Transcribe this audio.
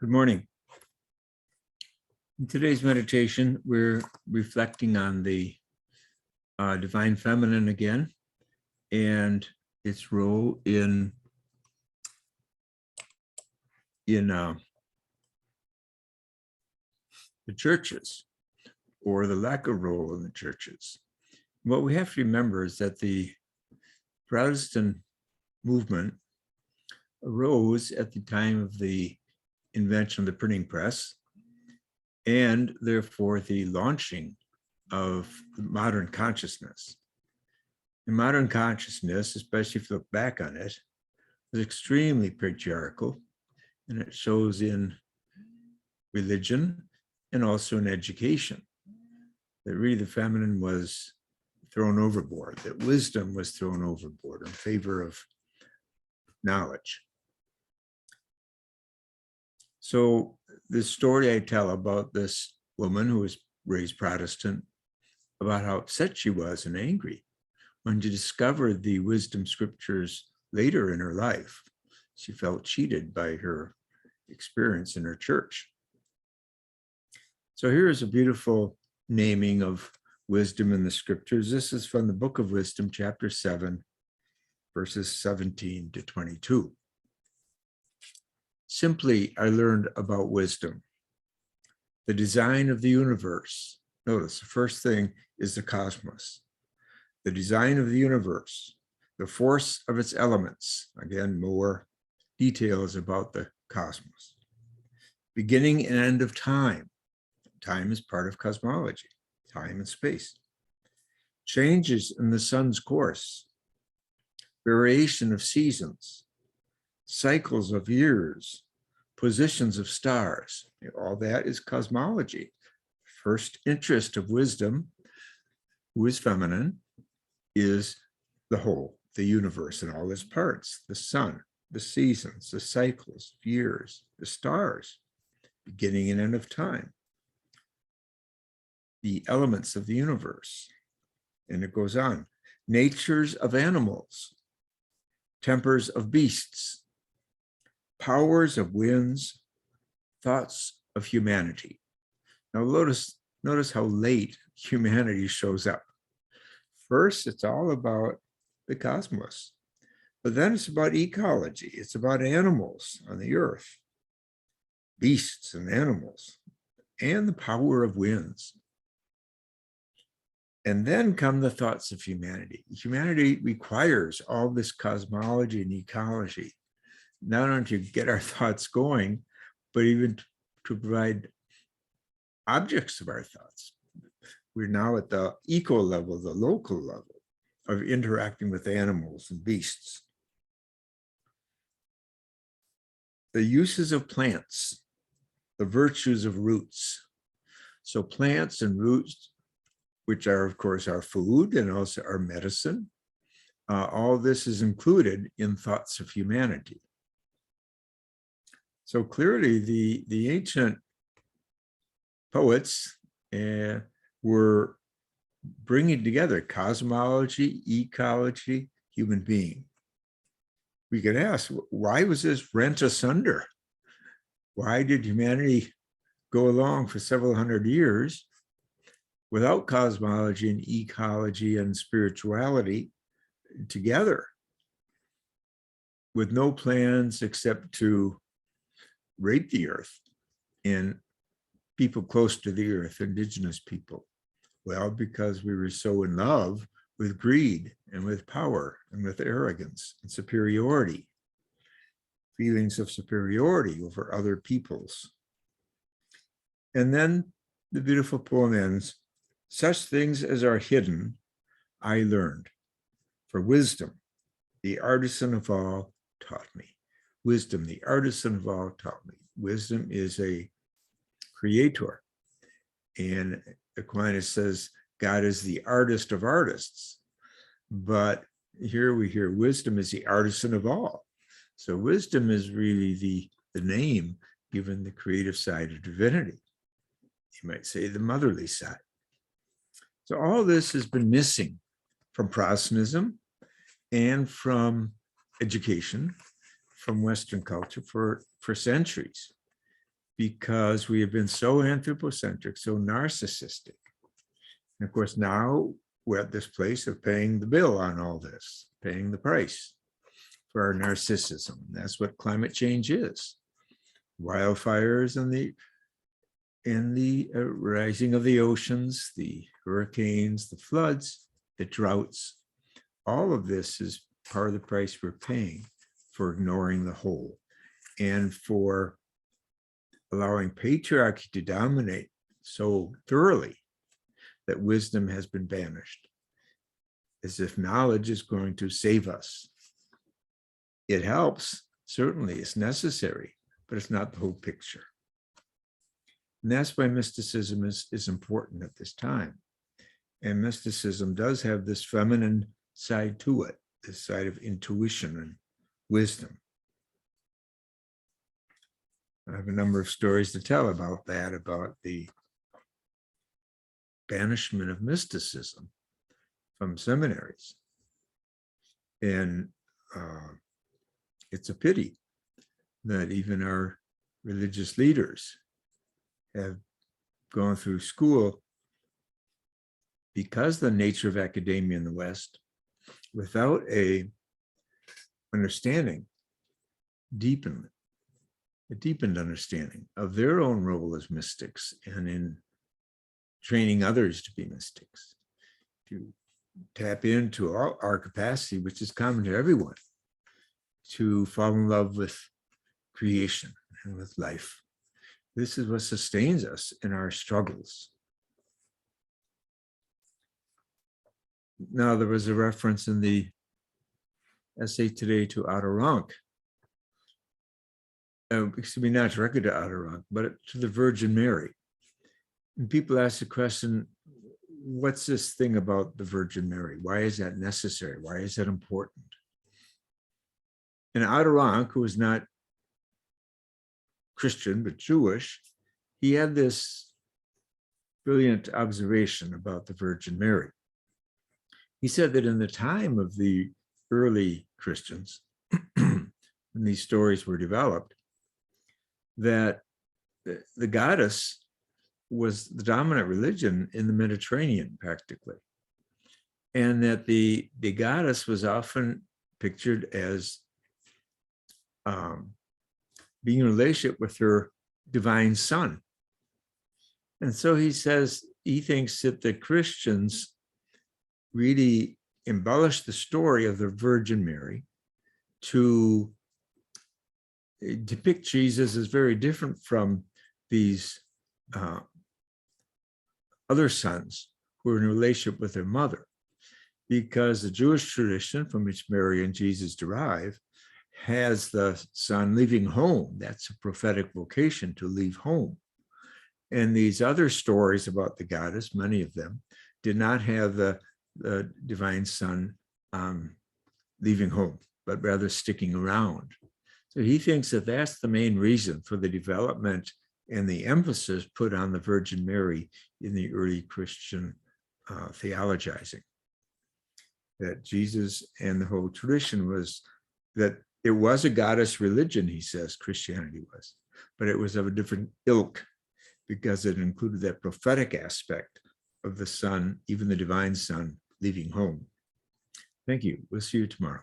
Good morning. In today's meditation, we're reflecting on the divine feminine again and its role in the churches, or the lack of role in the churches. What we have to remember is that the Protestant movement arose at the time of the invention of the printing press, and therefore the launching of modern consciousness. And modern consciousness, especially if you look back on it, was extremely patriarchal, and it shows in religion and also in education. That really the feminine was thrown overboard, that wisdom was thrown overboard in favor of knowledge. So the story I tell about this woman who was raised Protestant, about how upset she was and angry when she discovered the wisdom scriptures later in her life. She felt cheated by her experience in her church. So here's a beautiful naming of wisdom in the scriptures. This is from the Book of Wisdom, chapter 7, verses 17 to 22. Simply, I learned about wisdom, the design of the universe. Notice the first thing is the cosmos, the design of the universe, the force of its elements. Again, more details about the cosmos. Beginning and end of time. Time is part of cosmology, time and space. Changes in the sun's course, variation of seasons, cycles of years, positions of stars. All that is cosmology. First interest of wisdom, who is feminine, is the whole, the universe and all its parts, the sun, the seasons, the cycles, years, the stars, beginning and end of time, the elements of the universe. And it goes on. Natures of animals, tempers of beasts, powers of winds, thoughts of humanity. Now notice how late humanity shows up. First, it's all about the cosmos, but then it's about ecology. It's about animals on the earth, beasts and animals, and the power of winds. And then come the thoughts of humanity. Humanity requires all this cosmology and ecology, not only to get our thoughts going, but even to provide objects of our thoughts. We're now at the eco level, the local level of interacting with animals and beasts. The uses of plants, the virtues of roots. So plants and roots, which are, of course, our food and also our medicine. All this is included in thoughts of humanity. So clearly, the ancient poets were bringing together cosmology, ecology, human being. We could ask, why was this rent asunder? Why did humanity go along for several hundred years without cosmology and ecology and spirituality together, with no plans except to rape the earth and people close to the earth, indigenous people? Well, because we were so in love with greed and with power and with arrogance and superiority, feelings of superiority over other peoples. And then the beautiful poem ends, such things as are hidden, I learned. For wisdom, the artisan of all, taught me. Wisdom, the artisan of all, taught me. Wisdom is a creator. And Aquinas says God is the artist of artists. But here we hear wisdom is the artisan of all. So wisdom is really the name given the creative side of divinity. You might say the motherly side. So all this has been missing from Protestantism and from education, from Western culture for centuries. because we have been so anthropocentric, so narcissistic. And of course, now we're at this place of paying the bill on all this, paying the price for our narcissism. That's what climate change is. Wildfires and the rising of the oceans, the hurricanes, the floods, the droughts. All of this is part of the price we're paying for ignoring the whole and for allowing patriarchy to dominate so thoroughly that wisdom has been banished, as if knowledge is going to save us. It helps, certainly, it's necessary, but it's not the whole picture. And that's why mysticism is important at this time. And mysticism does have this feminine side to it, this side of intuition and wisdom. I have a number of stories to tell about that, about the banishment of mysticism from seminaries. And it's a pity that even our religious leaders have gone through school, because the nature of academia in the West, without a understanding, a deepened understanding of their own role as mystics and in training others to be mystics, to tap into our capacity, which is common to everyone, to fall in love with creation and with life. This is what sustains us in our struggles. Now, there was a reference in the essay today to Adirondacq. Excuse me, not directly to Adirondacq, but to the Virgin Mary. And people ask the question, what's this thing about the Virgin Mary? Why is that necessary? Why is that important? And Adirondacq, who was not Christian, but Jewish, he had this brilliant observation about the Virgin Mary. He said that in the time of the early Christians, when these stories were developed, that the goddess was the dominant religion in the Mediterranean, practically. And that the goddess was often pictured as being in a relationship with her divine son. And so he says, he thinks that the Christians really embellished the story of the Virgin Mary to depict Jesus as very different from these other sons who were in a relationship with their mother, because the Jewish tradition from which Mary and Jesus derive has the son leaving home. That's a prophetic vocation, to leave home. And these other stories about the goddess, many of them, did not have the divine son leaving home, but rather sticking around. So he thinks that that's the main reason for the development and the emphasis put on the Virgin Mary in the early Christian theologizing. That Jesus and the whole tradition was that it was a goddess religion, he says, Christianity was, but it was of a different ilk because it included that prophetic aspect of the son, even the divine son, leaving home. Thank you. We'll see you tomorrow.